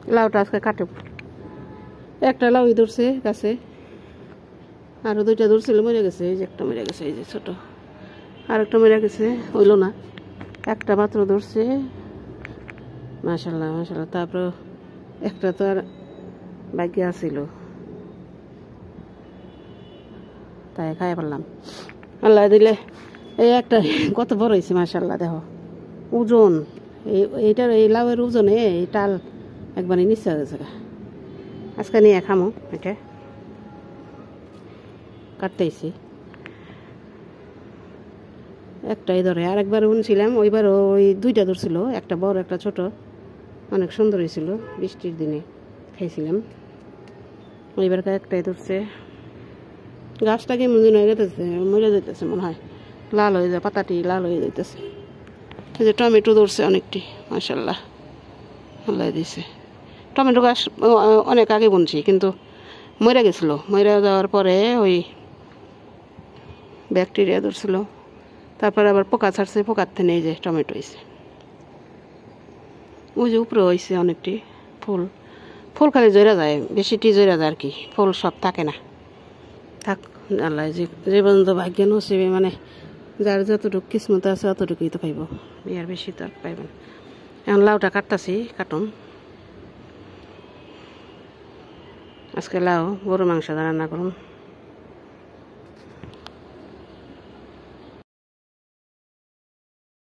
লাউটা আজকে কাটে একটা লাউই ধরছে গাছে আরও দুইটা ধরছিল মরে গেছে এই যে একটা মরে গেছে এই যে ছোট আর একটা মরে গেছে হইল না একটা মাত্র ধরছে মাশাল্লাহ মাশাল্লাহ তারপর একটা তো আর ভাগ্যে আসছিল তাই খাই পারলাম আল্লাহ দিলে এই একটা কত বড় হয়েছে মাশাল্লাহ দেখো ওজন এইটার এই লাউয়ের ওজনে এই টাল একবারে নিচে হয়ে গেছে আজকে নিয়ে খামো এটা কাটতেছি একটাই ধরে আর একবার শুনছিলাম ওইবার ওই দুইটা ধরছিল একটা বড় একটা ছোট অনেক সুন্দর হয়েছিল বৃষ্টির দিনে খাইছিলাম ওইবার একটাই ধরছে গাছটা কেমন দিন হয়ে যেতেছে মরে যেতেছে মনে হয় লাল হয়ে যায় পাতাটি লাল হয়ে যেতেছে এই যে টমেটো ধরছে অনেকটি মাশাল্লাহ আল্লাহ দিছে টমেটো গাছ অনেক আগে বুনছি কিন্তু মরে গেছিলো মরে যাওয়ার পরে ওই ব্যাকটেরিয়া ধরছিল তারপরে আবার পোকা ছাড়ছে পোকার থেকে এই যে টমেটো হয়েছে ওই যে উপরে হয়েছে অনেকটি ফুল ফুল খালি জয়রা যায় বেশিটি জয়রা যায় আর কি ফুল সব থাকে না থাক আল্লাহ যে পর্যন্ত ভাগ্য নসিবে মানে যার যতটুকু কিসমত আছে অতটুকুই তো পাইব আর বেশি তো আর পাইব না এখন লাউটা কাটতাছি কাটুন আজকে লাউ গরু মাংস রান্না করুন